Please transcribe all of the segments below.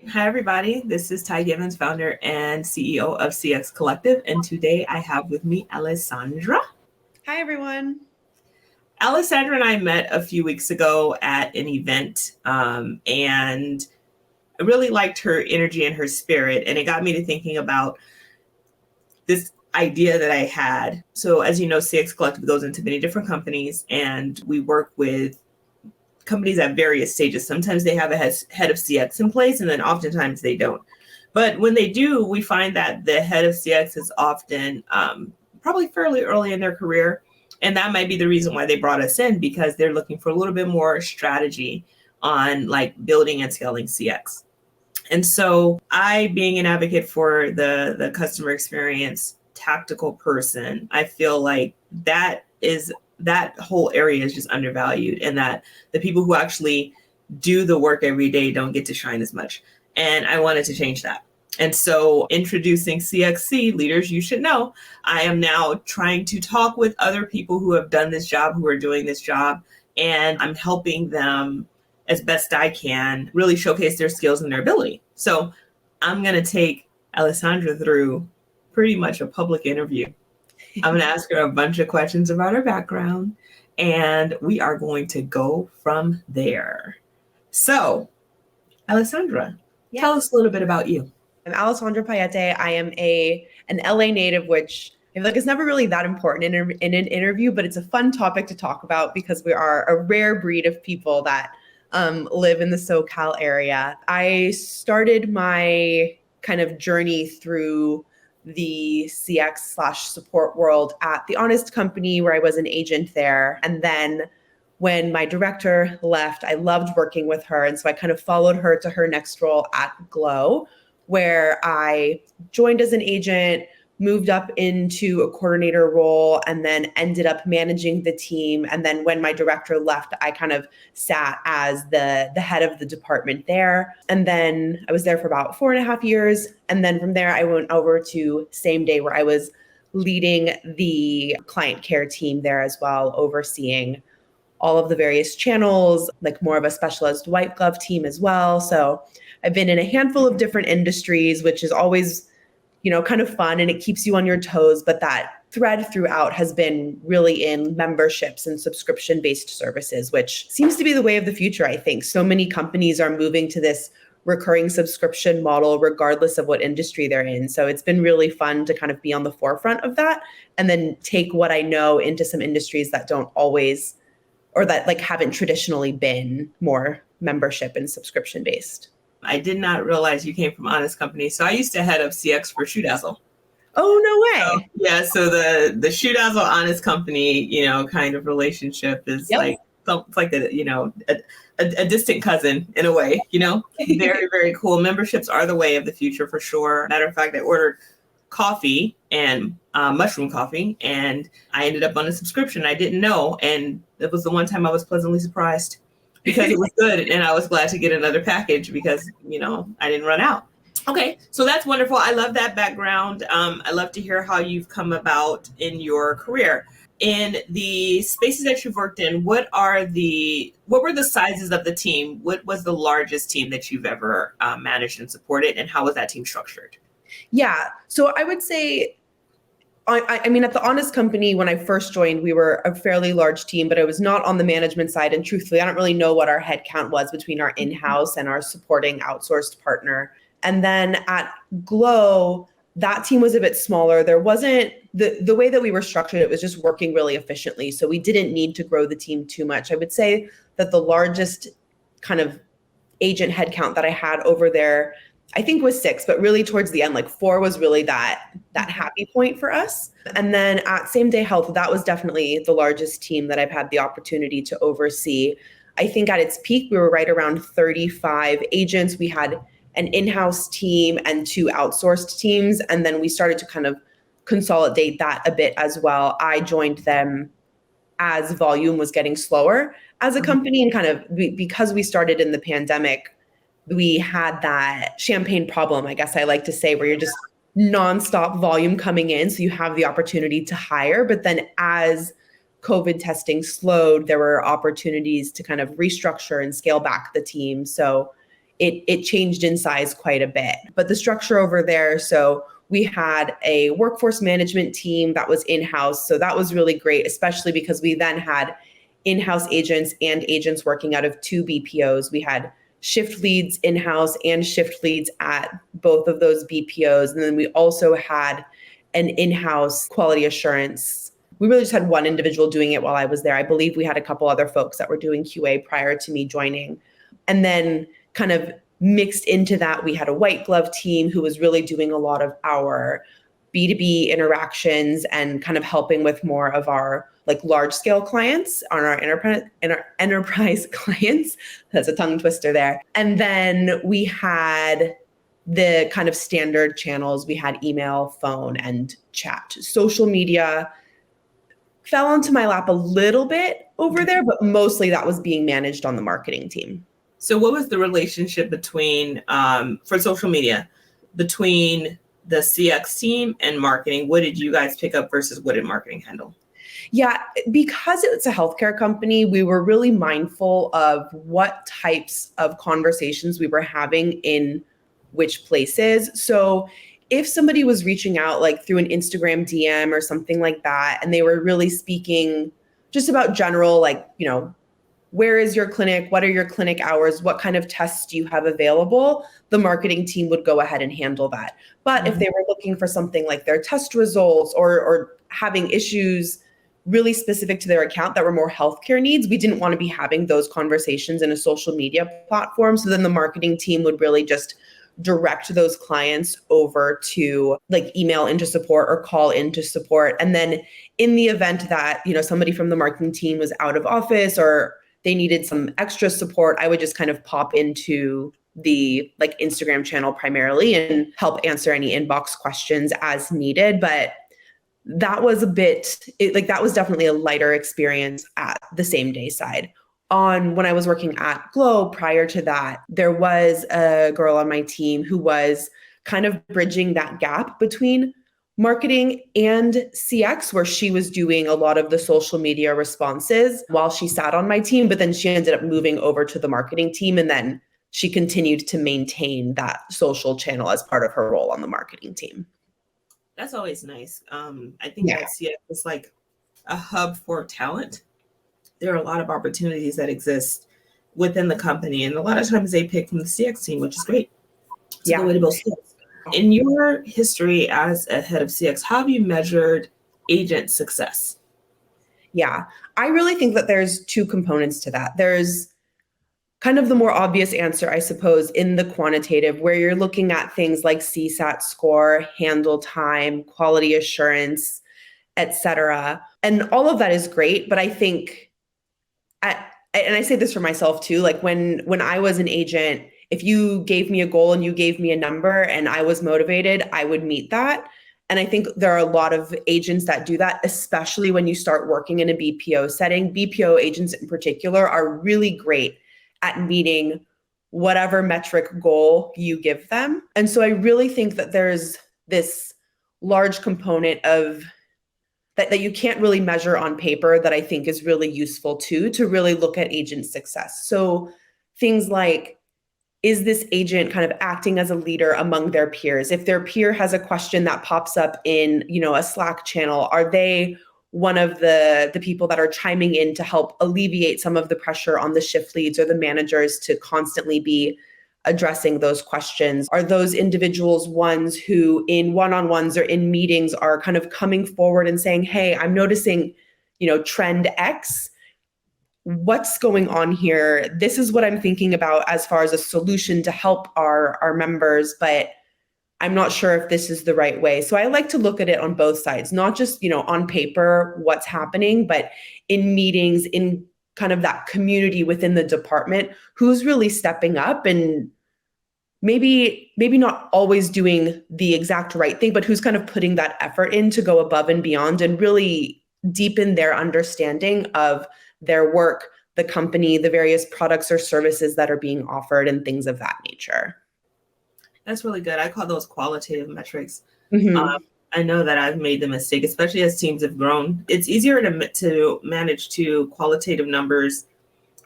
Hi, everybody. This is Ty Gibbons, founder and CEO of CX Collective. And today I have with me Alessandra. Hi, everyone. Alessandra and I met a few weeks ago at an event, and I really liked her energy and her spirit. And it got me to thinking about this idea that I had. So, as you know, CX Collective goes into many different companies, and we work with companies at various stages. Sometimes they have a head of CX in place, and then oftentimes they don't. But when they do, we find that the head of CX is often probably fairly early in their career. And that might be the reason why they brought us in, because they're looking for a little bit more strategy on like building and scaling CX. And so I, being an advocate for the customer experience tactical person, I feel like that whole area is just undervalued, and that the people who actually do the work every day don't get to shine as much. And I wanted to change that. And so introducing CXC, Leaders You Should Know, I am now trying to talk with other people who have done this job, who are doing this job, and I'm helping them as best I can really showcase their skills and their ability. So I'm going to take Alessandra through pretty much a public interview. I'm going to ask her a bunch of questions about her background, and we are going to go from there. So, Alessandra, Tell us a little bit about you. I'm Alessandra Pallete. I am an LA native, which I feel like it's never really that important in an interview, but it's a fun topic to talk about because we are a rare breed of people that live in the SoCal area. I started my kind of journey through the CX/support world at The Honest Company, where I was an agent there. And then when my director left, I loved working with her. And so I kind of followed her to her next role at Glow, where I joined as an agent, moved up into a coordinator role, and then ended up managing the team. And then when my director left, I kind of sat as the head of the department there. And then I was there for about 4.5 years. And then from there, I went over to Same Day, where I was leading the client care team there as well, overseeing all of the various channels, like more of a specialized white glove team as well. So I've been in a handful of different industries, which is always kind of fun, and it keeps you on your toes. But that thread throughout has been really in memberships and subscription-based services, which seems to be the way of the future, I think. So many companies are moving to this recurring subscription model, regardless of what industry they're in. So it's been really fun to kind of be on the forefront of that, and then take what I know into some industries that don't always, or that like haven't traditionally been more membership and subscription-based. I did not realize you came from Honest Company. So I used to head up CX for Shoedazzle. Oh, no way. So the Shoedazzle Honest Company, kind of relationship is like, it's like a distant cousin in a way, very, very cool. Memberships are the way of the future for sure. Matter of fact, I ordered coffee and mushroom coffee, and I ended up on a subscription. I didn't know. And it was the one time I was pleasantly surprised, because it was good, and I was glad to get another package because, I didn't run out. Okay, so that's wonderful. I love that background. I love to hear how you've come about in your career. In the spaces that you've worked in, what were the sizes of the team? What was the largest team that you've ever managed and supported, and how was that team structured? Yeah, so I would say, I mean, at the Honest Company, when I first joined, we were a fairly large team, but I was not on the management side. And truthfully, I don't really know what our headcount was between our in-house and our supporting outsourced partner. And then at Glow, that team was a bit smaller. There wasn't the way that we were structured, it was just working really efficiently. So we didn't need to grow the team too much. I would say that the largest kind of agent headcount that I had over there, I think, was 6, but really towards the end, like 4 was really that happy point for us. And then at Same Day Health, that was definitely the largest team that I've had the opportunity to oversee. I think at its peak, we were right around 35 agents. We had an in-house team and 2 outsourced teams. And then we started to kind of consolidate that a bit as well. I joined them as volume was getting slower as a company, and kind of because we started in the pandemic, we had that champagne problem, I guess I like to say, where you're just nonstop volume coming in. So you have the opportunity to hire. But then as COVID testing slowed, there were opportunities to kind of restructure and scale back the team. So it changed in size quite a bit. But the structure over there, so we had a workforce management team that was in-house. So that was really great, especially because we then had in-house agents and agents working out of 2 BPOs. We had shift leads in-house and shift leads at both of those BPOs. And then we also had an in-house quality assurance. We really just had one individual doing it while I was there. I believe we had a couple other folks that were doing QA prior to me joining. And then kind of mixed into that, we had a white glove team who was really doing a lot of our B2B interactions and kind of helping with more of our like large scale clients on our enterprise clients. That's a tongue twister there. And then we had the kind of standard channels. We had email, phone, and chat. Social media fell onto my lap a little bit over there, but mostly that was being managed on the marketing team. So what was the relationship between, for social media, between the CX team and marketing? What did you guys pick up versus what did marketing handle? Yeah, because it's a healthcare company, we were really mindful of what types of conversations we were having in which places. So if somebody was reaching out like through an Instagram DM or something like that, and they were really speaking just about general, like, you know, where is your clinic? What are your clinic hours? What kind of tests do you have available? The marketing team would go ahead and handle that. But if they were looking for something like their test results or having issues really specific to their account that were more healthcare needs, we didn't want to be having those conversations in a social media platform. So then the marketing team would really just direct those clients over to like email into support or call into support. And then in the event that, you know, somebody from the marketing team was out of office or they needed some extra support, I would just kind of pop into the like Instagram channel primarily and help answer any inbox questions as needed. But that was that was definitely a lighter experience at the same day side. When I was working at Glow prior to that, there was a girl on my team who was kind of bridging that gap between marketing and CX, where she was doing a lot of the social media responses while she sat on my team, but then she ended up moving over to the marketing team. And then she continued to maintain that social channel as part of her role on the marketing team. That's always nice. I think that CX is like a hub for talent. There are a lot of opportunities that exist within the company, and a lot of times they pick from the CX team, which is great. It's a good way to build skills. In your history as a head of CX, how have you measured agent success? Yeah, I really think that there's 2 components to that. There's kind of the more obvious answer, I suppose, in the quantitative, where you're looking at things like CSAT score, handle time, quality assurance, et cetera. And all of that is great, but I think, and I say this for myself too, like when I was an agent, if you gave me a goal and you gave me a number and I was motivated, I would meet that. And I think there are a lot of agents that do that, especially when you start working in a BPO setting. BPO agents in particular are really great at meeting whatever metric goal you give them. And so I really think that there's this large component of that you can't really measure on paper that I think is really useful too, to really look at agent success. So things like, is this agent kind of acting as a leader among their peers? If their peer has a question that pops up in, you know, a Slack channel, are they one of the people that are chiming in to help alleviate some of the pressure on the shift leads or the managers to constantly be addressing those questions? Are those individuals ones who in one-on-ones or in meetings are kind of coming forward and saying, hey, I'm noticing, you know, trend X. What's going on here? This is what I'm thinking about as far as a solution to help our members, but I'm not sure if this is the right way. So I like to look at it on both sides, not just, you know, on paper, what's happening, but in meetings, in kind of that community within the department, who's really stepping up and maybe not always doing the exact right thing, but who's kind of putting that effort in to go above and beyond and really deepen their understanding of their work, the company, the various products or services that are being offered and things of that nature. That's really good. I call those qualitative metrics. Mm-hmm. I know that I've made the mistake, especially as teams have grown. It's easier to manage qualitative numbers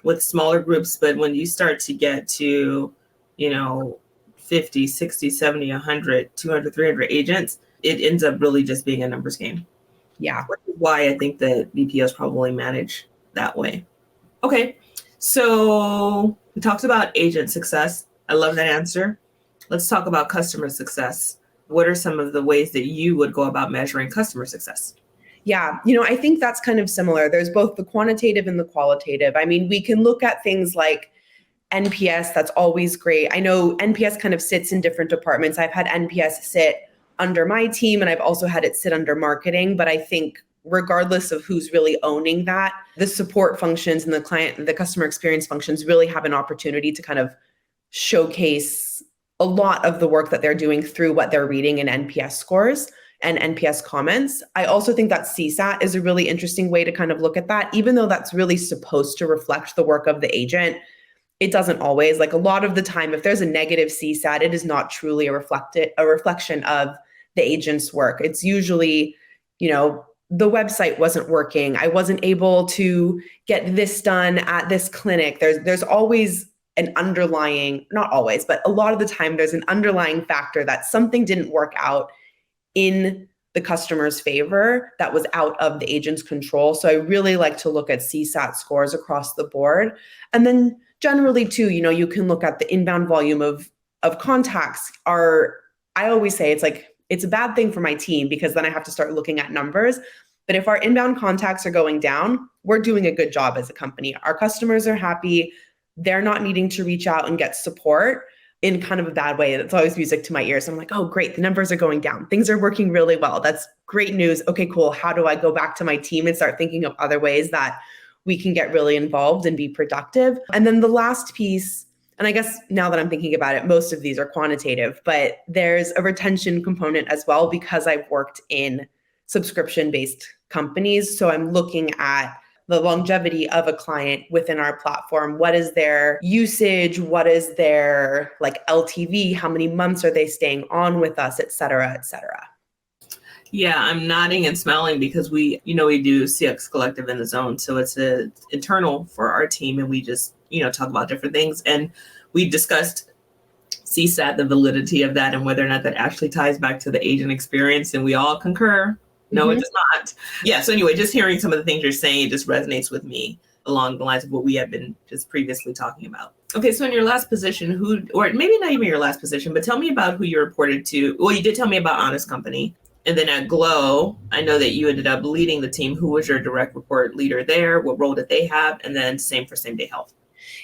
with smaller groups, but when you start to get to you know, 50, 60, 70, 100, 200, 300 agents, it ends up really just being a numbers game. Yeah. Which is why I think that BPOs probably manage that way. Okay, so we talked about agent success. I love that answer. Let's talk about customer success. What are some of the ways that you would go about measuring customer success? Yeah, I think that's kind of similar. There's both the quantitative and the qualitative. I mean, we can look at things like NPS, that's always great. I know NPS kind of sits in different departments. I've had NPS sit under my team and I've also had it sit under marketing, but I think regardless of who's really owning that, the support functions and the customer experience functions really have an opportunity to kind of showcase a lot of the work that they're doing through what they're reading in NPS scores and NPS comments. I also think that CSAT is a really interesting way to kind of look at that, even though that's really supposed to reflect the work of the agent. It doesn't always. Like a lot of the time, if there's a negative CSAT, it is not truly a reflection of the agent's work. It's usually, the website wasn't working. I wasn't able to get this done at this clinic. There's always an underlying, not always, but a lot of the time there's an underlying factor that something didn't work out in the customer's favor that was out of the agent's control. So I really like to look at CSAT scores across the board. And then generally too, you can look at the inbound volume of contacts. I always say it's a bad thing for my team because then I have to start looking at numbers. But if our inbound contacts are going down, we're doing a good job as a company. Our customers are happy. They're not needing to reach out and get support in kind of a bad way. That's always music to my ears. I'm like, oh, great. The numbers are going down. Things are working really well. That's great news. Okay, cool. How do I go back to my team and start thinking of other ways that we can get really involved and be productive? And then the last piece, and I guess now that I'm thinking about it, most of these are quantitative, but there's a retention component as well because I've worked in subscription-based companies. So I'm looking at the longevity of a client within our platform. What is their usage? What is their LTV? How many months are they staying on with us, et cetera, et cetera? Yeah, I'm nodding and smiling because we do CX Collective in the Zone. So it's internal for our team and we just, talk about different things. And we discussed CSAT, the validity of that and whether or not that actually ties back to the agent experience. And we all concur. No, It does not. Yeah. So anyway, just hearing some of the things you're saying, it just resonates with me along the lines of what we have been just previously talking about. Okay. So in your last position, or maybe not even your last position, but tell me about who you reported to. Well, you did tell me about Honest Company. And then at Glow, I know that you ended up leading the team. Who was your direct report leader there? What role did they have? And then same for Same Day Health.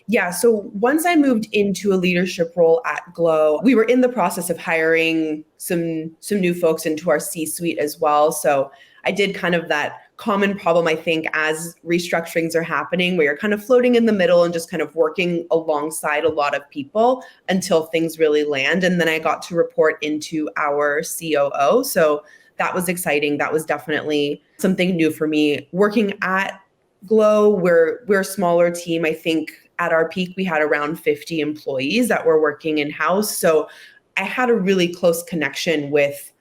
Yeah. So once I moved into a leadership role at Glow, we were in the process of hiring some new folks into our C-suite as well. So I did kind of that common problem, I think, as restructurings are happening, where you're kind of floating in the middle and just kind of working alongside a lot of people until things really land. And then I got to report into our COO. So that was exciting. That was definitely something new for me. Working at Glow, we're a smaller team. I think at our peak, we had around 50 employees that were working in-house. So I had a really close connection with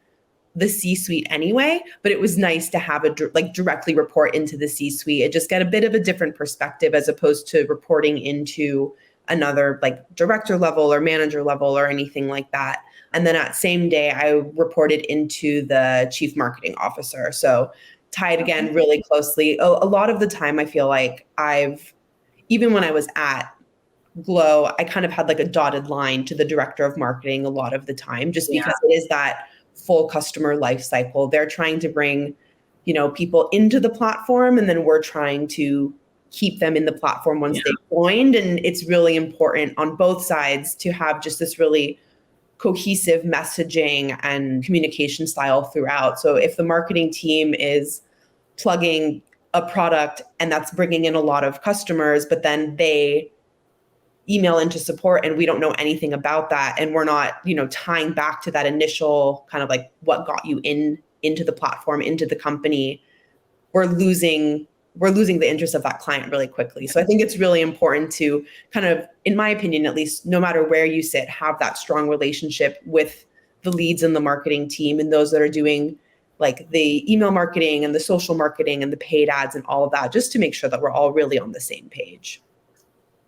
the C-suite anyway, but it was nice to have directly report into the C-suite and just get a bit of a different perspective as opposed to reporting into another director level or manager level or anything like that. And then at Same Day, I reported into the chief marketing officer. So tied again really closely. A lot of the time, I feel like even when I was at Glow, I kind of had a dotted line to the director of marketing a lot of the time, just because it is that full customer life cycle. They're trying to bring, people into the platform, and then we're trying to keep them in the platform once they've joined. And it's really important on both sides to have just this really cohesive messaging and communication style throughout. So if the marketing team is plugging a product and that's bringing in a lot of customers, but then they email into support and we don't know anything about that, and we're not, tying back to that initial kind of what got you into the platform, into the company, we're losing the interest of that client really quickly. So I think it's really important to kind of, in my opinion, at least, no matter where you sit, have that strong relationship with the leads in the marketing team and those that are doing the email marketing and the social marketing and the paid ads and all of that, just to make sure that we're all really on the same page.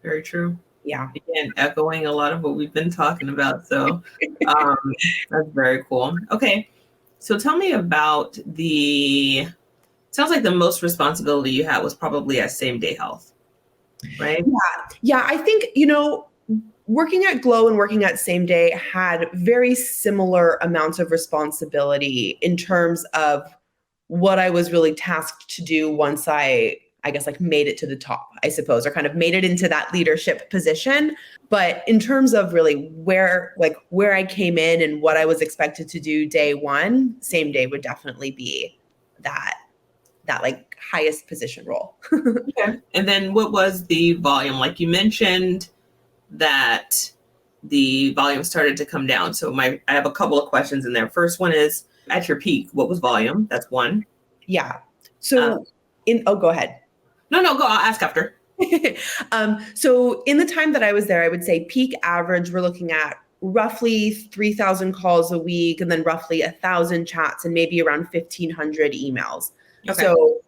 Very true. Yeah. Again, echoing a lot of what we've been talking about. So um, that's very cool. Okay. So tell me about sounds like the most responsibility you had was probably at Same Day Health, right? Yeah, I think, working at Glow and working at Same Day had very similar amounts of responsibility in terms of what I was really tasked to do once I guess like made it to the top, I suppose, or kind of made it into that leadership position. But in terms of really where I came in and what I was expected to do day one, Same Day would definitely be that like highest position role. Okay. And then what was the volume? Like you mentioned that the volume started to come down. So I have a couple of questions in there. First one is at your peak, what was volume? That's one. Yeah. So go ahead. No, go. I'll ask after. So in the time that I was there, I would say peak average, we're looking at roughly 3,000 calls a week and then roughly 1,000 chats and maybe around 1,500 emails. Okay. So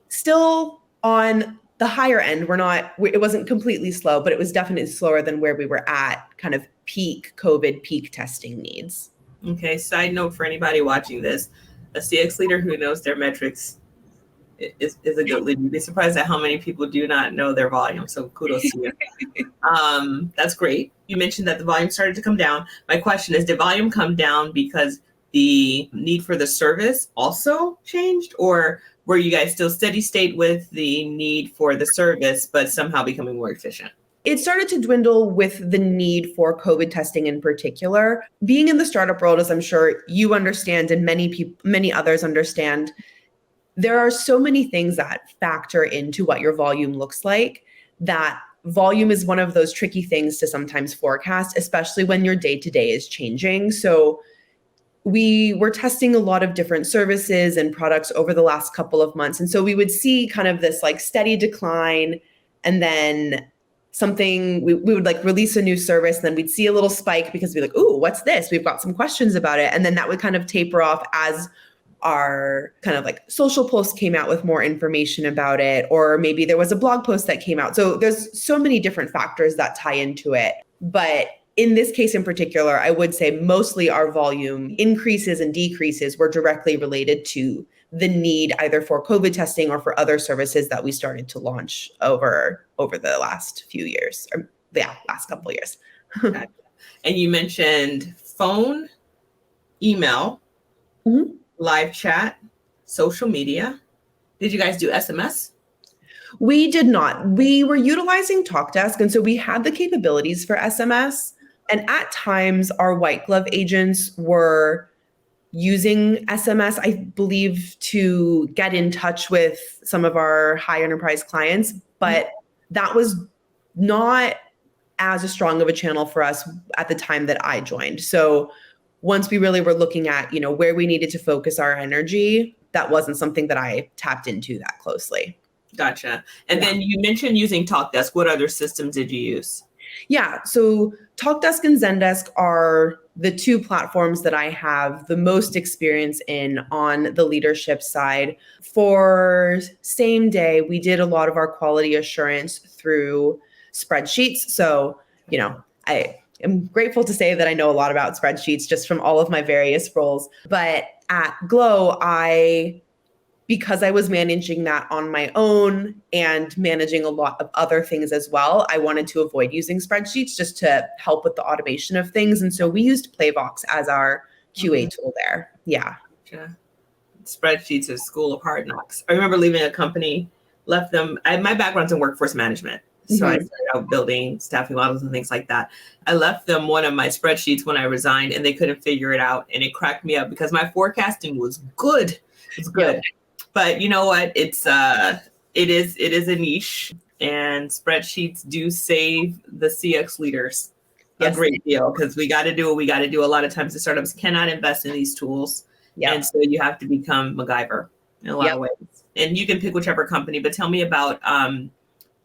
still on the higher end, it wasn't completely slow, but it was definitely slower than where we were at kind of peak COVID, peak testing needs. Okay. Side note for anybody watching this, a CX leader who knows their metrics is a good leader. You'd be surprised at how many people do not know their volume. So kudos to you. That's great. You mentioned that the volume started to come down. My question is, did volume come down because the need for the service also changed, or were you guys still steady state with the need for the service, but somehow becoming more efficient? It started to dwindle with the need for COVID testing in particular. Being in the startup world, as I'm sure you understand and many others understand, there are so many things that factor into what your volume looks like, that volume is one of those tricky things to sometimes forecast, especially when your day-to-day is changing. So we were testing a lot of different services and products over the last couple of months. And so we would see kind of this like steady decline, and then we would like release a new service, and then we'd see a little spike because we'd be like, ooh, what's this? We've got some questions about it. And then that would kind of taper off as our kind of like social posts came out with more information about it, or maybe there was a blog post that came out. So there's so many different factors that tie into it. But in this case in particular, I would say mostly our volume increases and decreases were directly related to the need either for COVID testing or for other services that we started to launch over the last few years, or last couple of years. Gotcha. And you mentioned phone, email, Mm-hmm. live chat, social media. Did you guys do SMS? We did not. We were utilizing TalkDesk, and so we had the capabilities for SMS. And at times, our white glove agents were using SMS, I believe, to get in touch with some of our high enterprise clients, but that was not as strong of a channel for us at the time that I joined. So once we really were looking at, where we needed to focus our energy, that wasn't something that I tapped into that closely. Gotcha. And then you mentioned using TalkDesk. What other systems did you use? Yeah, so TalkDesk and Zendesk are the two platforms that I have the most experience in on the leadership side. For Same Day, we did a lot of our quality assurance through spreadsheets. So, I am grateful to say that I know a lot about spreadsheets just from all of my various roles. But at Glow, because I was managing that on my own and managing a lot of other things as well, I wanted to avoid using spreadsheets just to help with the automation of things. And so we used Playbox as our QA tool there. Yeah. Gotcha. Spreadsheets are school of hard knocks. I remember leaving a company, left them. My background's in workforce management. So I started out building staffing models and things like that. I left them one of my spreadsheets when I resigned, and they couldn't figure it out. And it cracked me up because my forecasting was good. It's good. Yeah. But you know what? It is a niche, and spreadsheets do save the CX leaders a great deal, because we got to do what we got to do. A lot of times the startups cannot invest in these tools. Yep. And so you have to become MacGyver in a lot of ways. And you can pick whichever company, but tell me about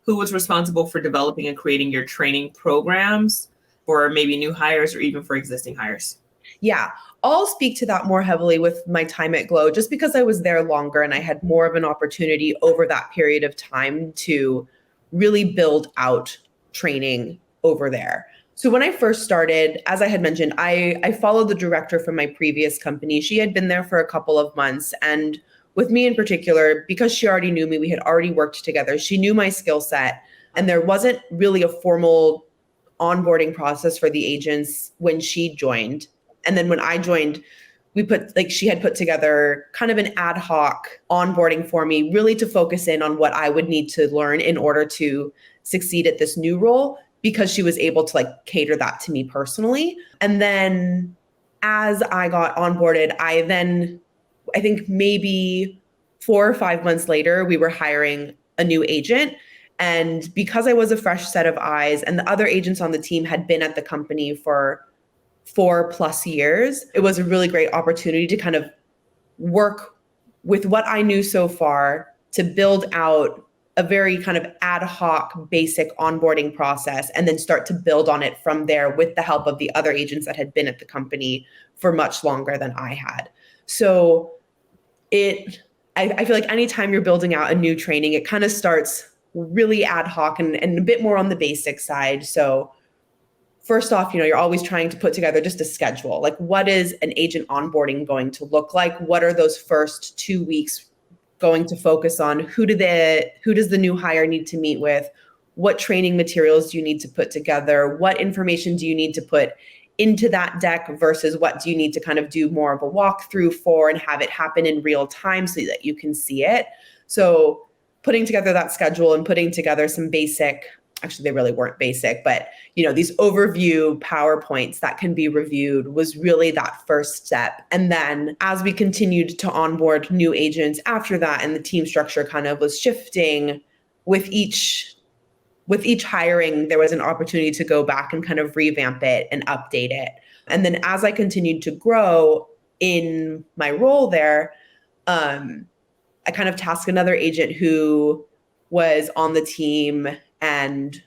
who was responsible for developing and creating your training programs for maybe new hires or even for existing hires. Yeah, I'll speak to that more heavily with my time at Glow, just because I was there longer and I had more of an opportunity over that period of time to really build out training over there. So when I first started, as I had mentioned, I followed the director from my previous company. She had been there for a couple of months. And with me in particular, because she already knew me, we had already worked together. She knew my skill set. And there wasn't really a formal onboarding process for the agents when she joined. And then when I joined, she had put together kind of an ad hoc onboarding for me, really to focus in on what I would need to learn in order to succeed at this new role, because she was able to cater that to me personally. And then as I got onboarded, I think maybe 4 or 5 months later, we were hiring a new agent. And because I was a fresh set of eyes and the other agents on the team had been at the company for 4+ years, it was a really great opportunity to kind of work with what I knew so far to build out a very kind of ad hoc basic onboarding process, and then start to build on it from there with the help of the other agents that had been at the company for much longer than I had. So I feel like anytime you're building out a new training, it kind of starts really ad hoc and a bit more on the basic side. So first off, you're always trying to put together just a schedule. Like, what is an agent onboarding going to look like? What are those first 2 weeks going to focus on? Who does the new hire need to meet with? What training materials do you need to put together? What information do you need to put into that deck versus what do you need to kind of do more of a walkthrough for and have it happen in real time so that you can see it? So putting together that schedule and putting together some actually they really weren't basic, but these overview PowerPoints that can be reviewed was really that first step. And then as we continued to onboard new agents after that, and the team structure kind of was shifting with each hiring, there was an opportunity to go back and kind of revamp it and update it. And then as I continued to grow in my role there, I kind of tasked another agent who was on the team and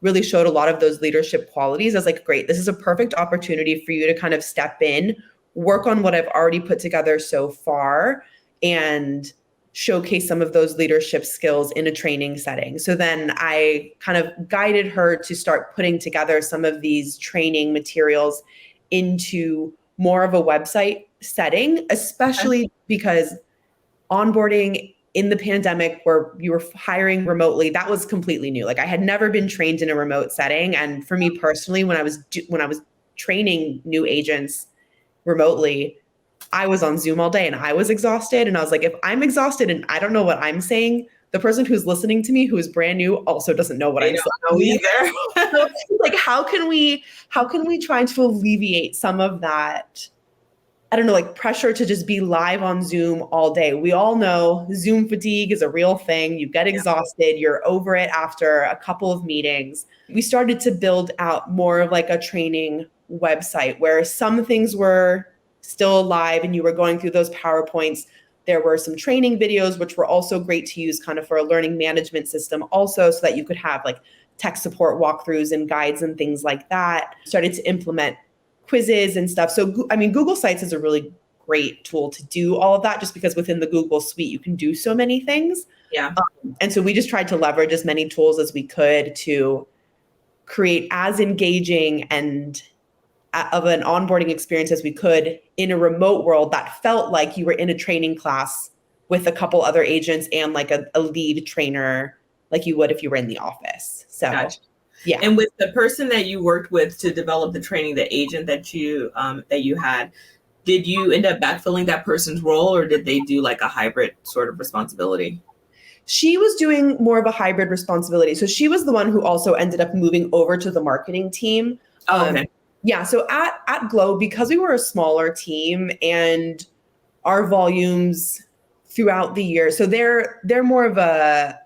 really showed a lot of those leadership qualities. I was like, great, this is a perfect opportunity for you to kind of step in, work on what I've already put together so far, and showcase some of those leadership skills in a training setting. So then I kind of guided her to start putting together some of these training materials into more of a website setting, especially because onboarding in the pandemic where you were hiring remotely, that was completely new. Like, I had never been trained in a remote setting. And for me personally, when I was training new agents remotely, I was on Zoom all day and I was exhausted. And I was like, if I'm exhausted and I don't know what I'm saying, the person who's listening to me, who is brand new, also doesn't know what I'm saying either. So, like, how can we try to alleviate some of that, I don't know, like, pressure to just be live on Zoom all day? We all know Zoom fatigue is a real thing. You get exhausted, you're over it after a couple of meetings. We started to build out more of like a training website where some things were still live and you were going through those PowerPoints. There were some training videos, which were also great to use kind of for a learning management system also, so that you could have like tech support walkthroughs and guides and things like that. Started to implement quizzes and stuff. So, I mean, Google Sites is a really great tool to do all of that, just because within the Google suite, you can do so many things. Yeah. And so we just tried to leverage as many tools as we could to create as engaging and of an onboarding experience as we could in a remote world that felt like you were in a training class with a couple other agents and like a lead trainer, like you would if you were in the office. So, gotcha. Yeah. And with the person that you worked with to develop the training, the agent that you had, did you end up backfilling that person's role, or did they do like a hybrid sort of responsibility? She was doing more of a hybrid responsibility. So she was the one who also ended up moving over to the marketing team. Oh, okay. Yeah. So at Glow, because we were a smaller team and our volumes throughout the year, so they're more of a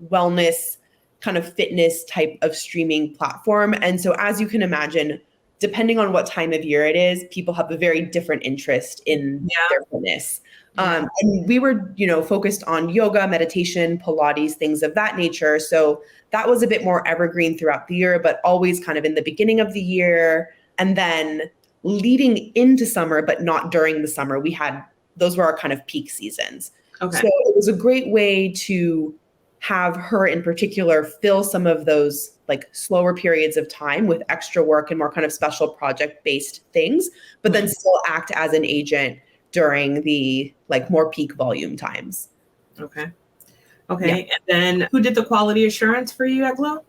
wellness kind of fitness type of streaming platform. And so as you can imagine, depending on what time of year it is, people have a very different interest in their fitness. And we were, focused on yoga, meditation, Pilates, things of that nature. So that was a bit more evergreen throughout the year, but always kind of in the beginning of the year. And then leading into summer, but not during the summer, those were our kind of peak seasons. Okay. So it was a great way to have her in particular fill some of those like slower periods of time with extra work and more kind of special project based things, but then still act as an agent during the like more peak volume times. Okay. Yeah. And then who did the quality assurance for you at Glow?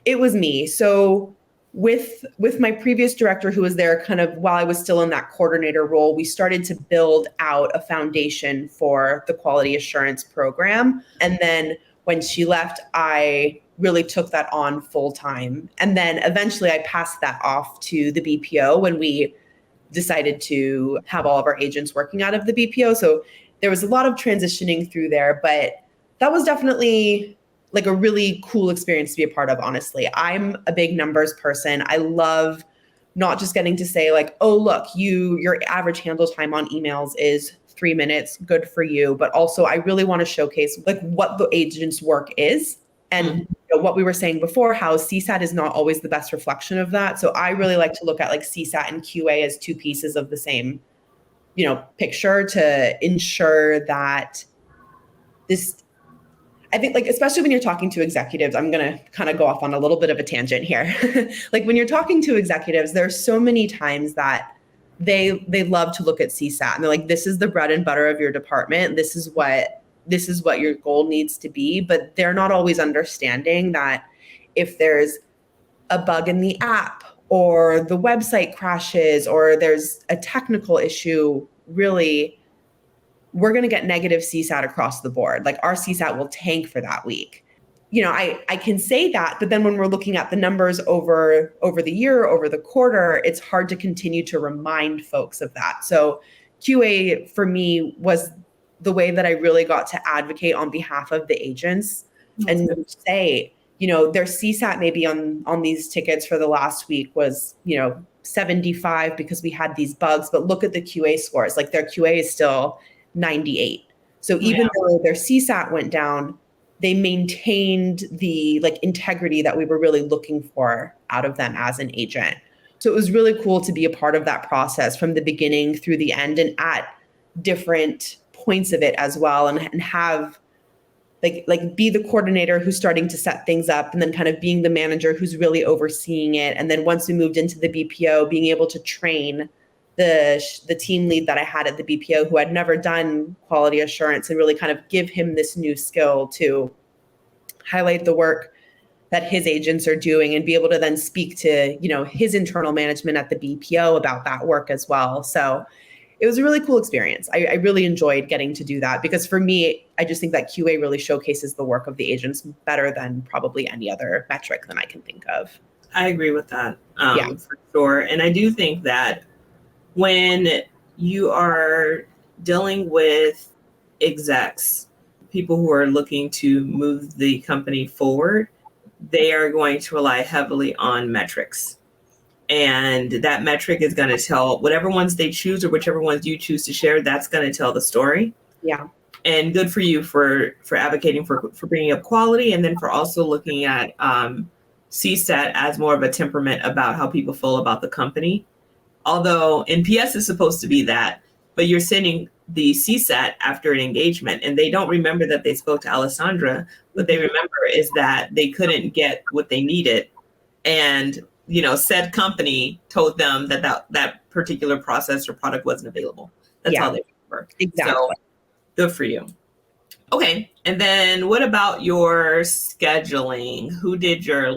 It was me. So with my previous director who was there kind of while I was still in that coordinator role, we started to build out a foundation for the quality assurance program. And then when she left, I really took that on full time. And then eventually I passed that off to the BPO when we decided to have all of our agents working out of the BPO. So there was a lot of transitioning through there, but that was definitely like a really cool experience to be a part of, honestly. I'm a big numbers person. I love not just getting to say like, oh, look, your average handle time on emails is 3 minutes, good for you. But also I really want to showcase like what the agent's work is. And what we were saying before, how CSAT is not always the best reflection of that. So I really like to look at like CSAT and QA as two pieces of the same, picture to ensure that this, I think like, especially when you're talking to executives, I'm going to kind of go off on a little bit of a tangent here. Like when you're talking to executives, there's so many times that they love to look at CSAT and they're like, this is the bread and butter of your department. This is what your goal needs to be. But they're not always understanding that if there's a bug in the app or the website crashes or there's a technical issue, really, we're going to get negative CSAT across the board. Like our CSAT will tank for that week. I can say that, but then when we're looking at the numbers over the year, over the quarter, it's hard to continue to remind folks of that. So QA for me was the way that I really got to advocate on behalf of the agents and say, their CSAT maybe on these tickets for the last week was, 75 because we had these bugs, but look at the QA scores. Like their QA is still 98. So even though their CSAT went down, they maintained the like integrity that we were really looking for out of them as an agent. So it was really cool to be a part of that process from the beginning through the end and at different points of it as well, and have like be the coordinator who's starting to set things up and then kind of being the manager who's really overseeing it. And then once we moved into the BPO, being able to train the team lead that I had at the BPO who had never done quality assurance and really kind of give him this new skill to highlight the work that his agents are doing and be able to then speak to, his internal management at the BPO about that work as well. So it was a really cool experience. I really enjoyed getting to do that because for me, I just think that QA really showcases the work of the agents better than probably any other metric than I can think of. I agree with that for sure. And I do think that when you are dealing with execs, people who are looking to move the company forward, they are going to rely heavily on metrics. And that metric is going to tell whatever ones they choose or whichever ones you choose to share, that's going to tell the story. Yeah. And good for you for advocating for bringing up quality and then for also looking at CSAT as more of a temperament about how people feel about the company. Although NPS is supposed to be that, but you're sending the CSAT after an engagement and they don't remember that they spoke to Alessandra. What they remember is that they couldn't get what they needed. And, said company told them that particular process or product wasn't available. That's how they remember. Exactly. So good for you. Okay. And then what about your scheduling? Who did your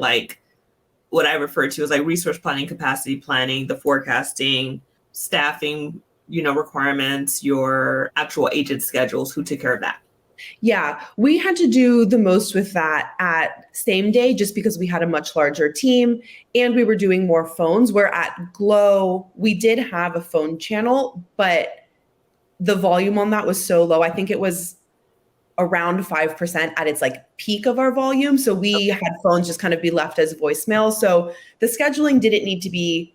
what I refer to as resource planning, capacity planning, the forecasting, staffing, requirements, your actual agent schedules? Who took care of that? Yeah, we had to do the most with that at same day just because we had a much larger team and we were doing more phones, where at Glow, we did have a phone channel, but the volume on that was so low. I think it was around 5% at its peak of our volume. So we had phones just kind of be left as voicemail. So the scheduling didn't need to be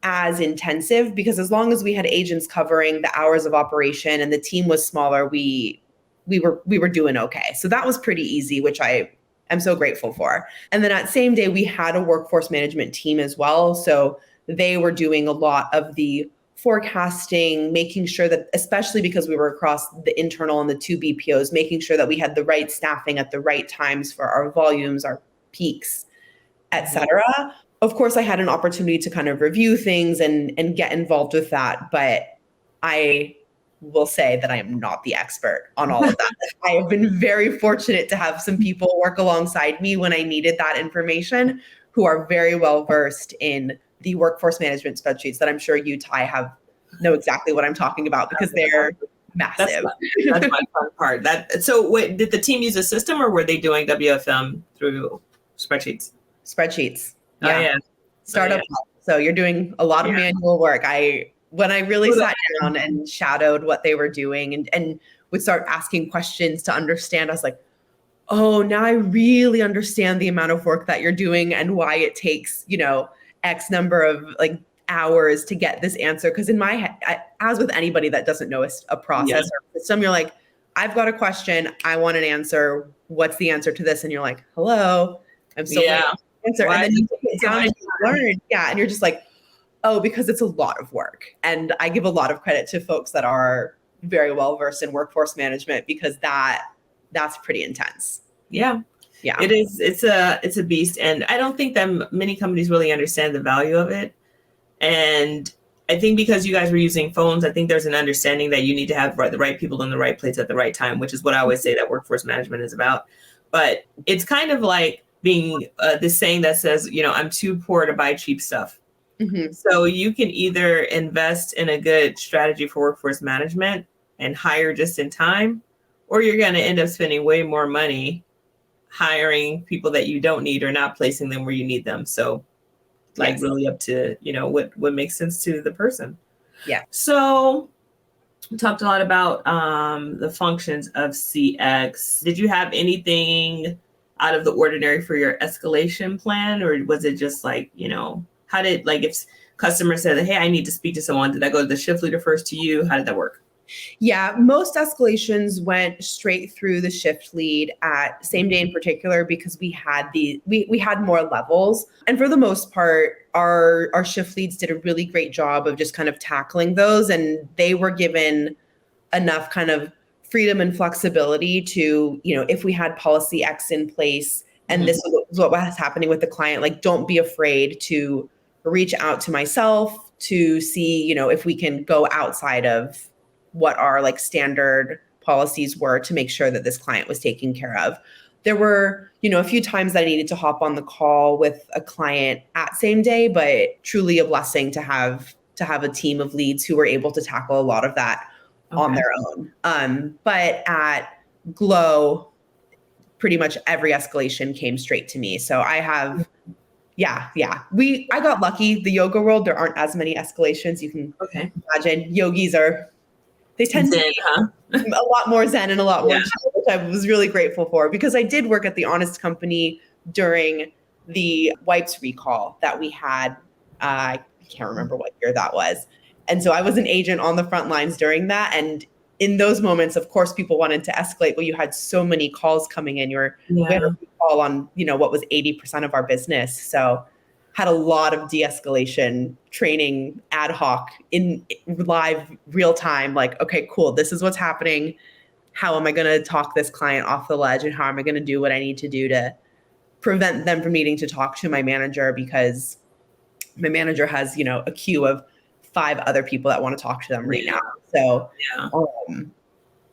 as intensive because as long as we had agents covering the hours of operation and the team was smaller, we were doing okay. So that was pretty easy, which I am so grateful for. And then at same day, we had a workforce management team as well. So they were doing a lot of the forecasting, making sure that, especially because we were across the internal and the two BPOs, making sure that we had the right staffing at the right times for our volumes, our peaks, et cetera. Of course, I had an opportunity to kind of review things and get involved with that, but I will say that I am not the expert on all of that. I have been very fortunate to have some people work alongside me when I needed that information, who are very well versed in the workforce management spreadsheets that I'm sure you, Ty, know exactly what I'm talking about, because they're massive. That's my fun part. So wait, did the team use a system, or were they doing WFM through spreadsheets? Spreadsheets. Yeah. Oh, yeah. Startup. So you're doing a lot of manual work. When I really sat down and shadowed what they were doing and would start asking questions to understand, I was like, oh, now I really understand the amount of work that you're doing and why it takes, X number of like hours to get this answer. Because in my head, as with anybody that doesn't know a process or system, you're like, I've got a question. I want an answer. What's the answer to this? And you're like, hello, I'm still waiting for the answer. And then you take it down and you learn. Yeah. And you're just like, oh, because it's a lot of work. And I give a lot of credit to folks that are very well versed in workforce management, because that's pretty intense. Yeah. It is. It's a beast. And I don't think that many companies really understand the value of it. And I think because you guys were using phones, I think there's an understanding that you need to have the right people in the right place at the right time, which is what I always say that workforce management is about. But it's kind of like being this saying that says, I'm too poor to buy cheap stuff. Mm-hmm. So you can either invest in a good strategy for workforce management and hire just in time, or you're going to end up spending way more money hiring people that you don't need or not placing them where you need them. So really up to, what makes sense to the person. Yeah. So we talked a lot about the functions of CX. Did you have anything out of the ordinary for your escalation plan, or was it just like, how did, if customers said, hey, I need to speak to someone, did that go to the shift leader first to you? How did that work? Yeah, most escalations went straight through the shift lead at same day in particular, because we had we had more levels. And for the most part, our shift leads did a really great job of just kind of tackling those. And they were given enough kind of freedom and flexibility to, if we had policy X in place and this was what was happening with the client, like, don't be afraid to reach out to myself to see, if we can go outside of what our standard policies were to make sure that this client was taken care of. There were, a few times that I needed to hop on the call with a client at same day, but truly a blessing to have a team of leads who were able to tackle a lot of that on their own. But at Glow, pretty much every escalation came straight to me. So I have, I got lucky. The yoga world, there aren't as many escalations. You can imagine yogis they tend to be a lot more zen and a lot more chill, which I was really grateful for, because I did work at the Honest Company during the wipes recall that we had. I can't remember what year that was. And so I was an agent on the front lines during that. And in those moments, of course, people wanted to escalate. Well, you had so many calls coming in. We had a recall on, what was 80% of our business. So had a lot of de-escalation training ad hoc in live real time. Like, okay, cool. This is what's happening. How am I going to talk this client off the ledge? And how am I going to do what I need to do to prevent them from needing to talk to my manager, because my manager has, a queue of 5 other people that want to talk to them right now. So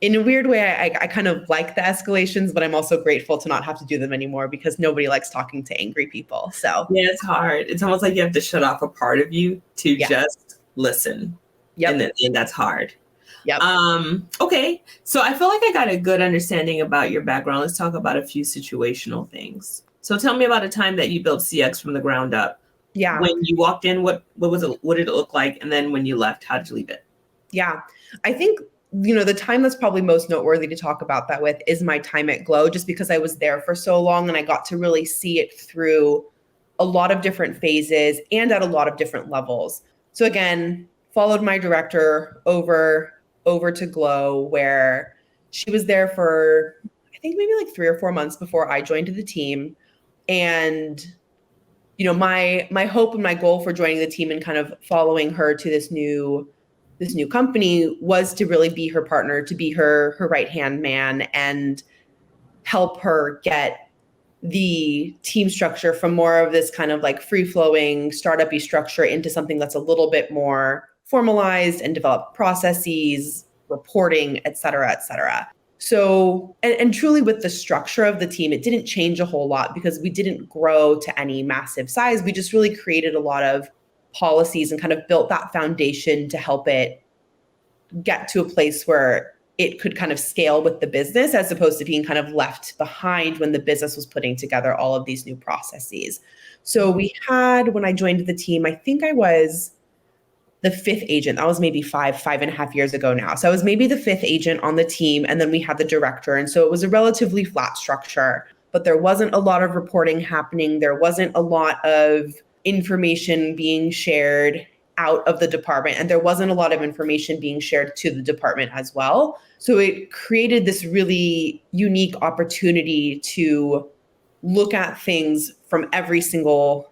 in a weird way, I kind of like the escalations, but I'm also grateful to not have to do them anymore, because nobody likes talking to angry people. So it's hard. It's almost like you have to shut off a part of you to just listen. And that's hard. Okay. So I feel like I got a good understanding about your background. Let's talk about a few situational things. So tell me about a time that you built CX from the ground up. Yeah. When you walked in, what did it look like? And then when you left, how did you leave it? Yeah. I think the time that's probably most noteworthy to talk about that with is my time at Glow, just because I was there for so long and I got to really see it through a lot of different phases and at a lot of different levels. So again, followed my director over to Glow, where she was there for, I think maybe like 3 or 4 months before I joined the team. And, my hope and my goal for joining the team and kind of following her to this new this new company was to really be her partner, to be her right-hand man and help her get the team structure from more of this kind of like free-flowing startup-y structure into something that's a little bit more formalized and develop processes, reporting, et cetera, et cetera. So, and truly with the structure of the team, it didn't change a whole lot because we didn't grow to any massive size. We just really created a lot of policies and kind of built that foundation to help it get to a place where it could kind of scale with the business as opposed to being kind of left behind when the business was putting together all of these new processes. So we had, when I joined the team, I think I was the fifth agent. That was maybe 5.5 years ago now. So I was maybe the fifth agent on the team. And then we had the director. And so it was a relatively flat structure, but there wasn't a lot of reporting happening. There wasn't a lot of information being shared out of the department. And there wasn't a lot of information being shared to the department as well. So it created this really unique opportunity to look at things from every single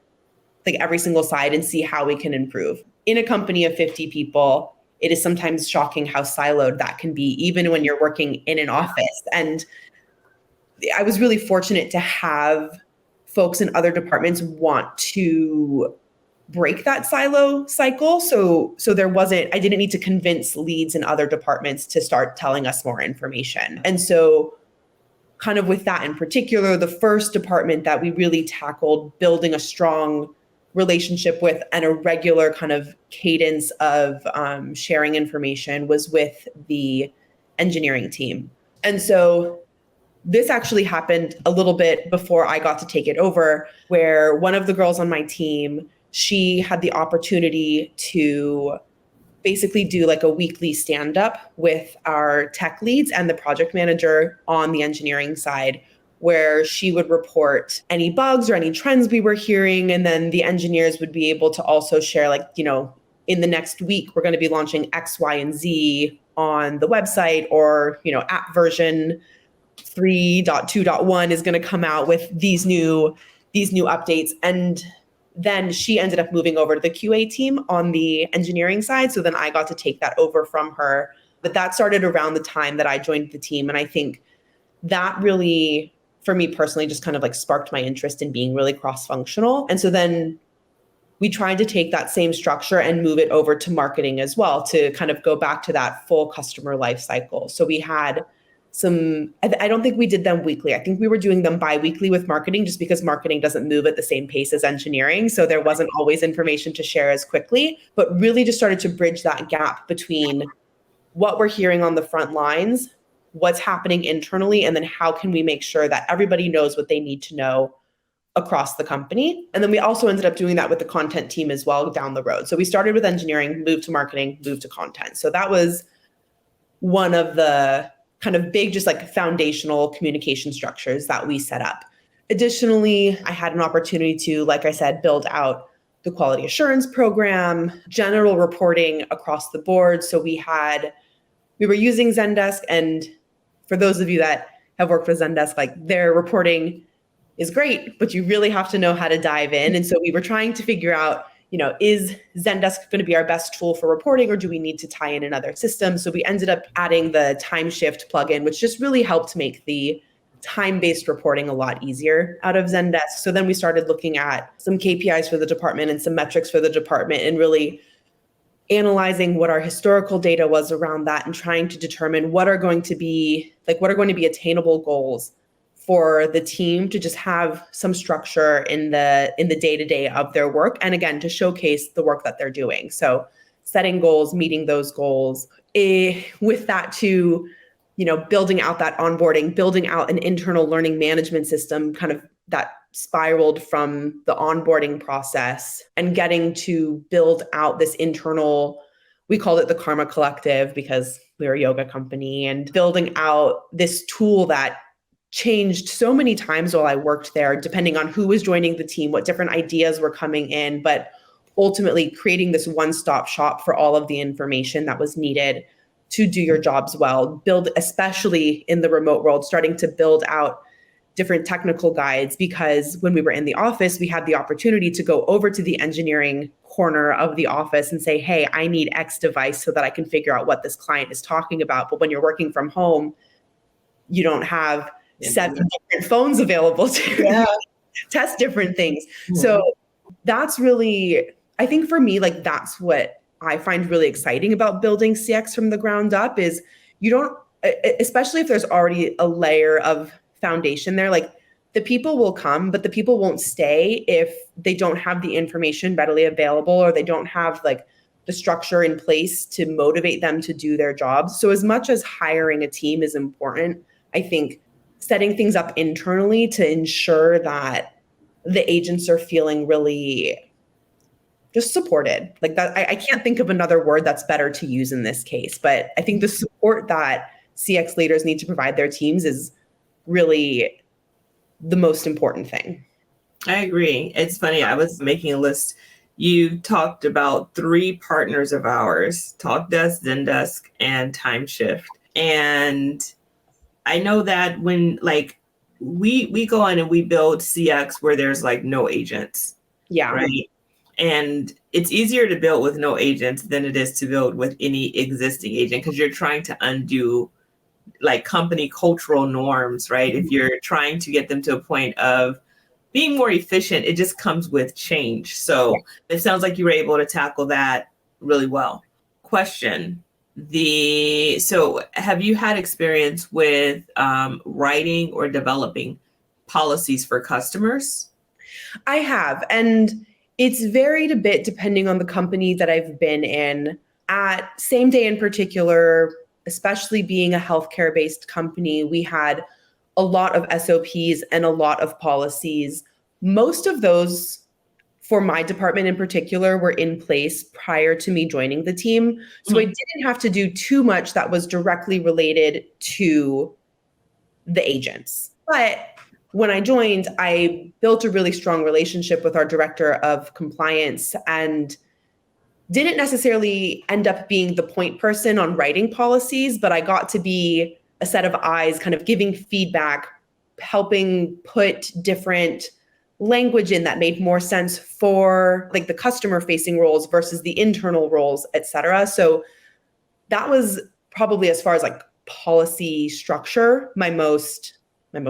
side and see how we can improve. In a company of 50 people, it is sometimes shocking how siloed that can be, even when you're working in an office. And I was really fortunate to have folks in other departments want to break that silo cycle. So I didn't need to convince leads in other departments to start telling us more information. And so kind of with that in particular, the first department that we really tackled building a strong relationship with and a regular kind of cadence of sharing information was with the engineering team. And so this actually happened a little bit before I got to take it over, where one of the girls on my team, she had the opportunity to basically do like a weekly stand-up with our tech leads and the project manager on the engineering side, where she would report any bugs or any trends we were hearing. And then the engineers would be able to also share, like, in the next week, we're going to be launching X, Y, and Z on the website, or, app version 3.2.1 is going to come out with these new updates. And then she ended up moving over to the QA team on the engineering side. So then I got to take that over from her. But that started around the time that I joined the team. And I think that really, for me personally, just kind of like sparked my interest in being really cross-functional. And so then we tried to take that same structure and move it over to marketing as well, to kind of go back to that full customer life cycle. So we had I don't think we did them weekly. I think we were doing them bi-weekly with marketing, just because marketing doesn't move at the same pace as engineering. So there wasn't always information to share as quickly, but really just started to bridge that gap between what we're hearing on the front lines, what's happening internally, and then how can we make sure that everybody knows what they need to know across the company. And then we also ended up doing that with the content team as well down the road. So we started with engineering, moved to marketing, moved to content. So that was one of the kind of big, just like foundational communication structures that we set up. Additionally, I had an opportunity to, like I said, build out the quality assurance program, general reporting across the board. So we were using Zendesk, and for those of you that have worked with Zendesk, like, their reporting is great, but you really have to know how to dive in. And so we were trying to figure out, is Zendesk going to be our best tool for reporting, or do we need to tie in another system? So we ended up adding the time shift plugin, which just really helped make the time-based reporting a lot easier out of Zendesk. So then we started looking at some KPIs for the department and some metrics for the department, and really analyzing what our historical data was around that, and trying to determine what are going to be attainable goals for the team to just have some structure in the day-to-day of their work. And again, to showcase the work that they're doing. So setting goals, meeting those goals, with that too, building out that onboarding, building out an internal learning management system, kind of that spiraled from the onboarding process, and getting to build out this internal, we called it the Karma Collective because we're a yoga company, and building out this tool that changed so many times while I worked there, depending on who was joining the team, what different ideas were coming in, but ultimately creating this one-stop shop for all of the information that was needed to do your jobs well. Build, especially in the remote world, starting to build out different technical guides, because when we were in the office, we had the opportunity to go over to the engineering corner of the office and say, hey, I need X device so that I can figure out what this client is talking about. But when you're working from home, you don't have 7 different phones available to test different things. So that's really, I think for me, like that's what I find really exciting about building CX from the ground up is you don't, especially if there's already a layer of foundation there, like the people will come, but the people won't stay if they don't have the information readily available or they don't have like the structure in place to motivate them to do their jobs. So as much as hiring a team is important, I think setting things up internally to ensure that the agents are feeling really just supported. Like that, I can't think of another word that's better to use in this case, but I think the support that CX leaders need to provide their teams is really the most important thing. I agree. It's funny. I was making a list. You talked about 3 partners of ours, TalkDesk, Zendesk, and TimeShift. And I know that when like we go in and we build CX where there's like no agents. Yeah. Right. And it's easier to build with no agents than it is to build with any existing agent because you're trying to undo like company cultural norms, right? If you're trying to get them to a point of being more efficient, it just comes with change. So it sounds like you were able to tackle that really well. Question. So have you had experience with writing or developing policies for customers? I have, and it's varied a bit depending on the company that I've been in. At Same Day in particular, especially being a healthcare-based company, we had a lot of SOPs and a lot of policies. Most of those, for my department in particular, were in place prior to me joining the team. So I didn't have to do too much that was directly related to the agents. But when I joined, I built a really strong relationship with our director of compliance and didn't necessarily end up being the point person on writing policies, but I got to be a set of eyes kind of giving feedback, helping put different language in that made more sense for like the customer facing roles versus the internal roles, et cetera. So that was probably, as far as like policy structure, my most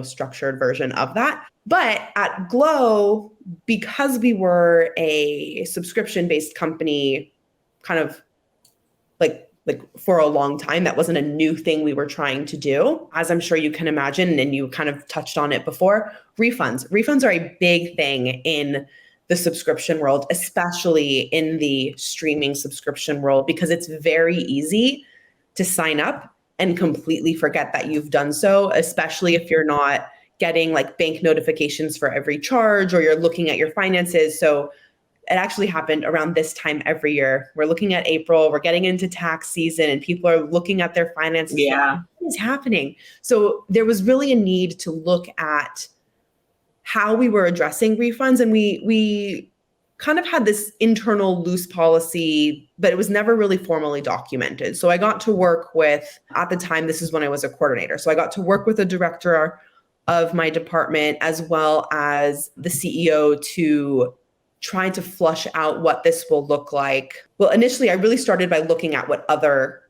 structured version of that. But at Glow, because we were a subscription-based company, kind of like for a long time, that wasn't a new thing we were trying to do. As I'm sure you can imagine, and you kind of touched on it before, refunds. Refunds are a big thing in the subscription world, especially in the streaming subscription world, because it's very easy to sign up and completely forget that you've done so, especially if you're not getting like bank notifications for every charge or you're looking at your finances. So it actually happened around this time every year. We're looking at April, we're getting into tax season, and people are looking at their finances. Yeah. Like, what is happening? So there was really a need to look at how we were addressing refunds. And we kind of had this internal loose policy, but it was never really formally documented. So I got to work with, at the time, this is when I was a coordinator. So I got to work with a director of my department as well as the CEO to try to flush out what this will look like. Well, initially, I really started by looking at what other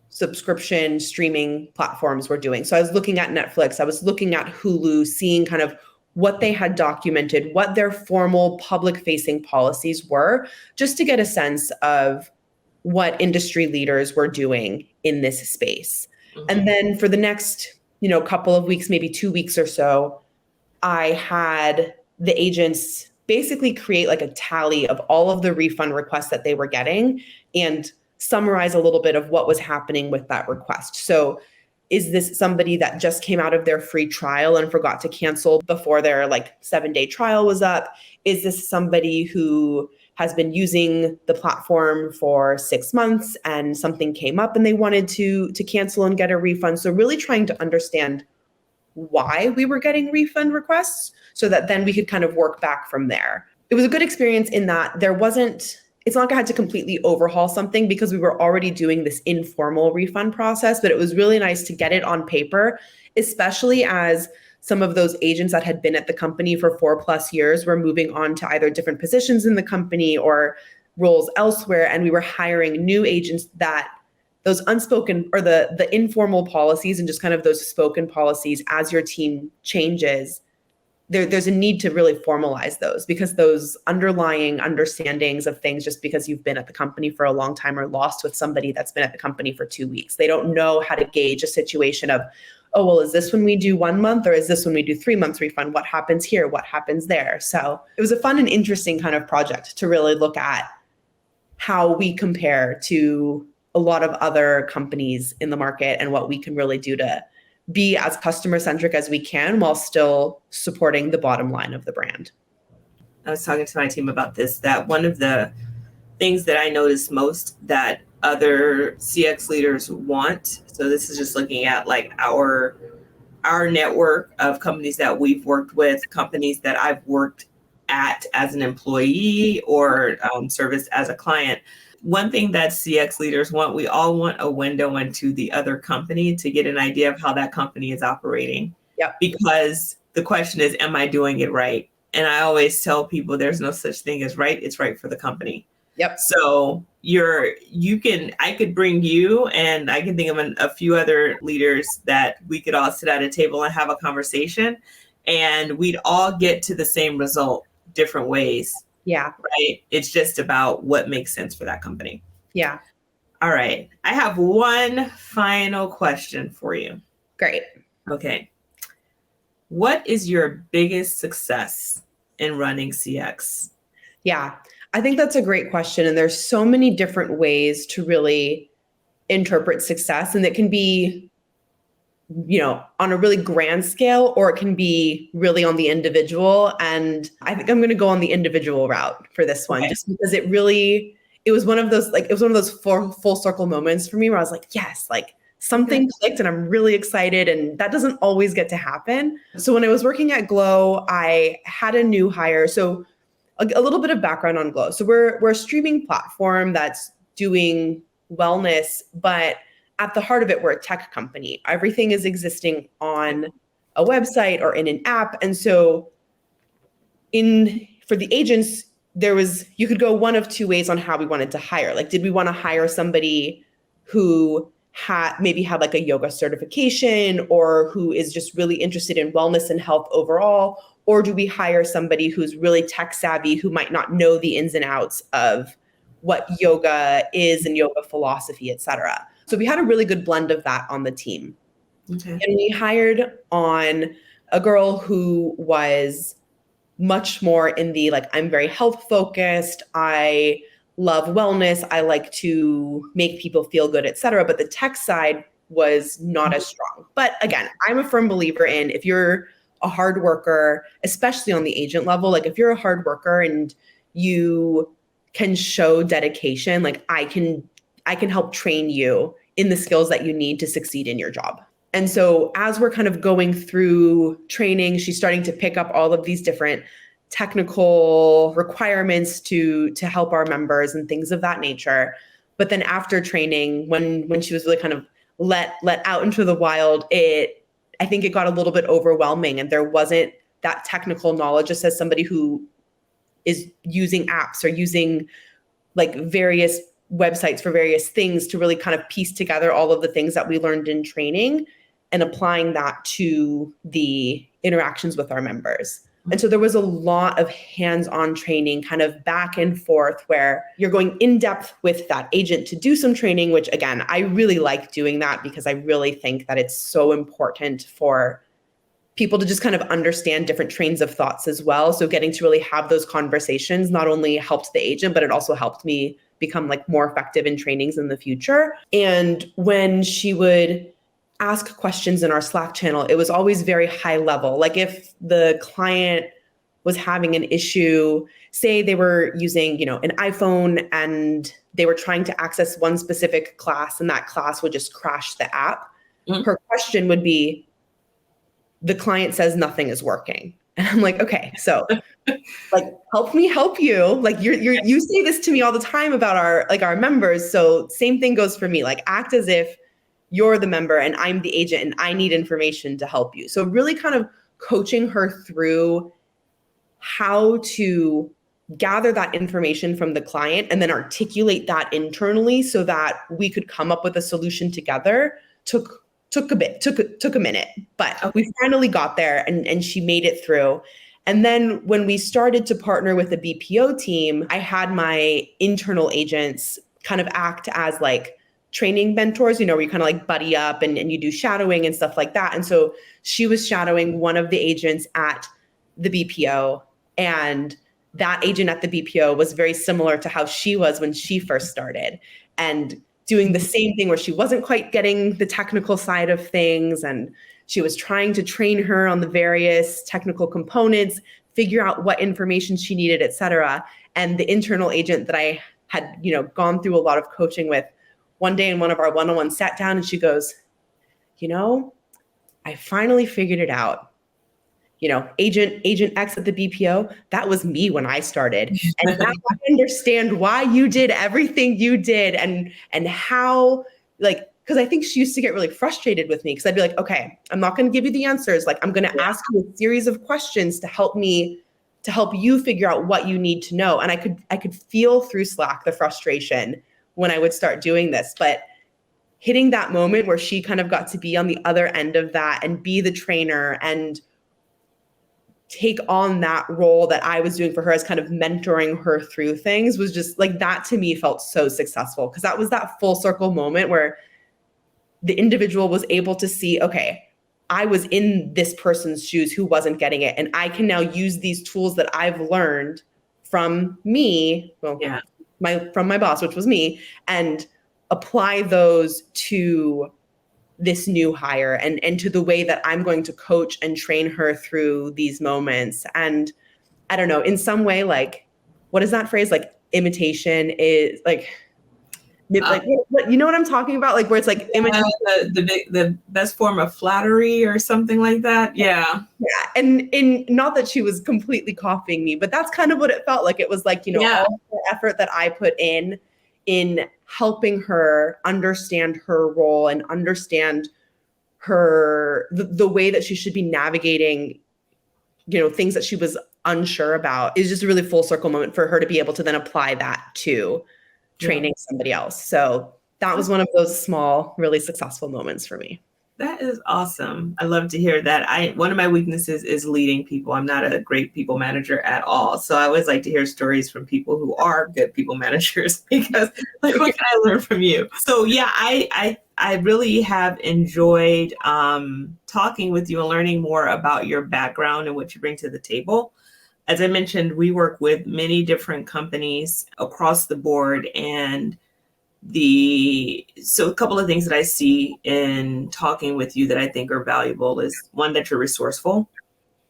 subscription streaming platforms were doing. So I was looking at Netflix, I was looking at Hulu, seeing kind of what they had documented, what their formal public-facing policies were, just to get a sense of what industry leaders were doing in this space. Mm-hmm. And then for the next, couple of weeks, maybe 2 weeks or so, I had the agents basically create like a tally of all of the refund requests that they were getting and summarize a little bit of what was happening with that request. So is this somebody that just came out of their free trial and forgot to cancel before their 7-day trial was up? Is this somebody who has been using the platform for 6 months and something came up and they wanted to cancel and get a refund? So really trying to understand why we were getting refund requests so that then we could kind of work back from there. It was a good experience in that it's not like I had to completely overhaul something because we were already doing this informal refund process, but it was really nice to get it on paper, especially as some of those agents that had been at the company for 4+ years were moving on to either different positions in the company or roles elsewhere. And we were hiring new agents that those unspoken or the informal policies and just kind of those spoken policies as your team changes, there's a need to really formalize those, because those underlying understandings of things just because you've been at the company for a long time are lost with somebody that's been at the company for 2 weeks. They don't know how to gauge a situation of, oh, well, is this when we do 1 month or is this when we do 3 months refund? What happens here? What happens there? So it was a fun and interesting kind of project to really look at how we compare to a lot of other companies in the market and what we can really do to be as customer centric as we can while still supporting the bottom line of the brand. I was talking to my team about this, that one of the things that I notice most that other CX leaders want, so this is just looking at like our network of companies that we've worked with, companies that I've worked at as an employee or serviced as a client. One thing that CX leaders want, we all want a window into the other company to get an idea of how that company is operating. Yep. Because the question is, am I doing it right? And I always tell people there's no such thing as right. It's right for the company. Yep. So I could bring you, and I can think of a few other leaders that we could all sit at a table and have a conversation, and we'd all get to the same result different ways. Yeah. Right. It's just about what makes sense for that company. Yeah. All right. I have one final question for you. Great. Okay. What is your biggest success in running CX? Yeah, I think that's a great question. And there's so many different ways to really interpret success. And it can be, on a really grand scale, or it can be really on the individual. And I think I'm going to go on the individual route for this one, just because it was one of those full circle moments for me where I was like, yes, like something clicked and I'm really excited. And that doesn't always get to happen. So when I was working at Glow, I had a new hire. So a little bit of background on Glow. So we're a streaming platform that's doing wellness, but at the heart of it, we're a tech company. Everything is existing on a website or in an app. And so for the agents, you could go one of two ways on how we wanted to hire. Like, did we want to hire somebody who maybe had like a yoga certification, or who is just really interested in wellness and health overall? Or do we hire somebody who's really tech savvy, who might not know the ins and outs of what yoga is and yoga philosophy, et cetera? So we had a really good blend of that on the team. Okay. And we hired on a girl who was much more in the, like, I'm very health focused. I love wellness. I like to make people feel good, et cetera. But the tech side was not as strong. But again, I'm a firm believer in, if you're a hard worker, especially on the agent level, like if you're a hard worker and you can show dedication, like I can help train you in the skills that you need to succeed in your job. And so as we're kind of going through training, she's starting to pick up all of these different technical requirements to help our members and things of that nature. But then after training, when she was really kind of let out into the wild, I think it got a little bit overwhelming, and there wasn't that technical knowledge, just as somebody who is using apps or using like various websites for various things to really kind of piece together all of the things that we learned in training and applying that to the interactions with our members. And so there was a lot of hands-on training, kind of back and forth, where you're going in depth with that agent to do some training, which again, I really like doing that because I really think that it's so important for people to just kind of understand different trains of thoughts as well. So getting to really have those conversations not only helped the agent, but it also helped me become like more effective in trainings in the future. And when she would ask questions in our Slack channel, it was always very high level. Like if the client was having an issue, say they were using, an iPhone and they were trying to access one specific class and that class would just crash the app. Mm-hmm. Her question would be, the client says nothing is working. And I'm like, okay, so like, help me help you. Like you say this to me all the time about our members. So same thing goes for me. Like act as if you're the member and I'm the agent and I need information to help you. So really kind of coaching her through how to gather that information from the client and then articulate that internally so that we could come up with a solution together took a minute, but we finally got there, and she made it through. And then when we started to partner with the BPO team, I had my internal agents kind of act as like training mentors, where you kind of like buddy up and you do shadowing and stuff like that. And so she was shadowing one of the agents at the BPO, and that agent at the BPO was very similar to how she was when she first started, and doing the same thing where she wasn't quite getting the technical side of things. And she was trying to train her on the various technical components, figure out what information she needed, et cetera. And the internal agent that I had, gone through a lot of coaching with, one day in one of our one-on-ones sat down and she goes, I finally figured it out. Agent X at the BPO, that was me when I started. And now I understand why you did everything you did and how, because I think she used to get really frustrated with me because I'd be like, okay, I'm not going to give you the answers. Like, I'm going to ask you a series of questions to help you figure out what you need to know. And I could feel through Slack the frustration when I would start doing this. But hitting that moment where she kind of got to be on the other end of that and be the trainer and take on that role that I was doing for her as kind of mentoring her through things was just like, that to me felt so successful, because that was that full circle moment where the individual was able to see, okay, I was in this person's shoes who wasn't getting it. And I can now use these tools that I've learned from me, from my boss, which was me, and apply those to this new hire and to the way that I'm going to coach and train her through these moments. And I don't know, in some way, like, what is that phrase? Like, imitation is like what, you know what I'm talking about? Like, where it's like the best form of flattery or something like that. Yeah. And not that she was completely copying me, but that's kind of what it felt like. It was like, all the effort that I put in helping her understand her role and understand the way that she should be navigating, things that she was unsure about, is just a really full circle moment for her to be able to then apply that to training somebody else. So that was one of those small, really successful moments for me. That is awesome. I love to hear that. One of my weaknesses is leading people. I'm not a great people manager at all. So I always like to hear stories from people who are good people managers, because like, what can I learn from you? So yeah, I really have enjoyed talking with you and learning more about your background and what you bring to the table. As I mentioned, we work with many different companies across the board, and so a couple of things that I see in talking with you that I think are valuable is, one, that you're resourceful.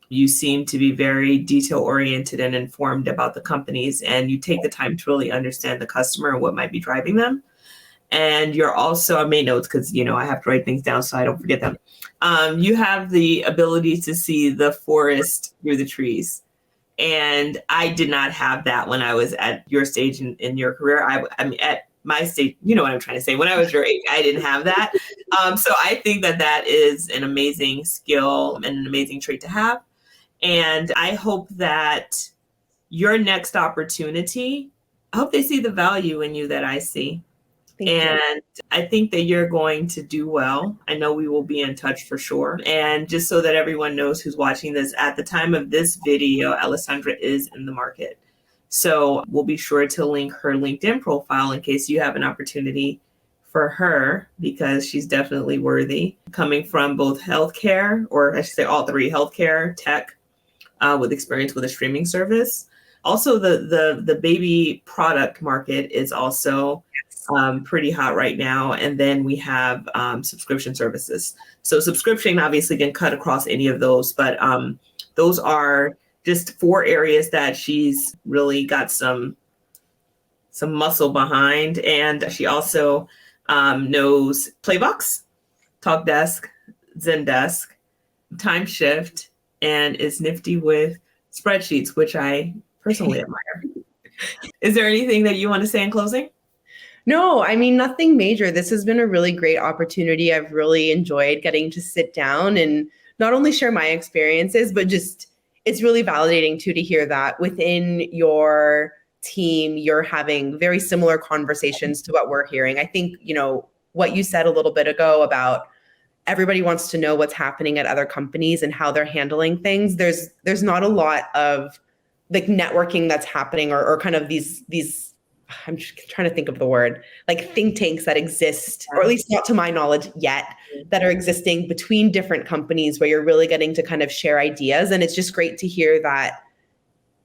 You seem to be very detail oriented and informed about the companies, and you take the time to really understand the customer and what might be driving them. And you're also, I made notes because, I have to write things down so I don't forget them. You have the ability to see the forest through the trees. And I did not have that when I was at your stage in your career. I mean, at my stage, you know what I'm trying to say. When I was your age, I didn't have that. So I think that is an amazing skill and an amazing trait to have. And I hope that your next opportunity, I hope they see the value in you that I see. And I think that you're going to do well. I know we will be in touch for sure. And just so that everyone knows who's watching this, at the time of this video, Alessandra is in the market. So we'll be sure to link her LinkedIn profile in case you have an opportunity for her, because she's definitely worthy. Coming from both healthcare, or I should say all three, healthcare, tech, with experience with a streaming service. Also, the baby product market is also pretty hot right now. And then we have subscription services. So subscription obviously can cut across any of those, but those are just 4 areas that she's really got some muscle behind. And she also knows Playbox, TalkDesk, Zendesk, TimeShift, and is nifty with spreadsheets, which I personally admire. Is there anything that you want to say in closing? No, I mean, nothing major. This has been a really great opportunity. I've really enjoyed getting to sit down and not only share my experiences, but just it's really validating too to hear that within your team, you're having very similar conversations to what we're hearing. I think, what you said a little bit ago about everybody wants to know what's happening at other companies and how they're handling things. There's not a lot of like networking that's happening or kind of these I'm just trying to think of the word, like think tanks that exist, or at least not to my knowledge yet, that are existing between different companies where you're really getting to kind of share ideas. And it's just great to hear that,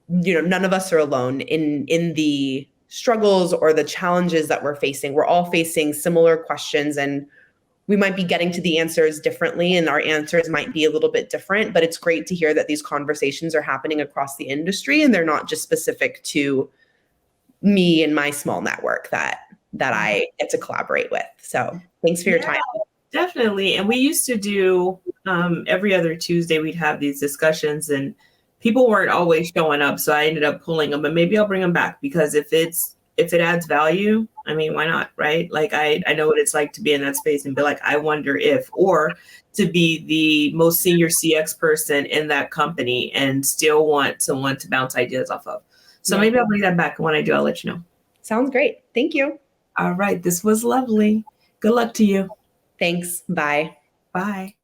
none of us are alone in the struggles or the challenges that we're facing. We're all facing similar questions, and we might be getting to the answers differently, and our answers might be a little bit different, but it's great to hear that these conversations are happening across the industry and they're not just specific to me and my small network that I get to collaborate with. So thanks for your time. Definitely. And we used to do every other Tuesday, we'd have these discussions and people weren't always showing up. So I ended up pulling them, but maybe I'll bring them back because if it adds value, I mean, why not? Right. Like I know what it's like to be in that space and be like, I wonder if, or to be the most senior CX person in that company and still want someone to bounce ideas off of. So maybe I'll bring that back. And when I do, I'll let you know. Sounds great. Thank you. All right. This was lovely. Good luck to you. Thanks. Bye. Bye.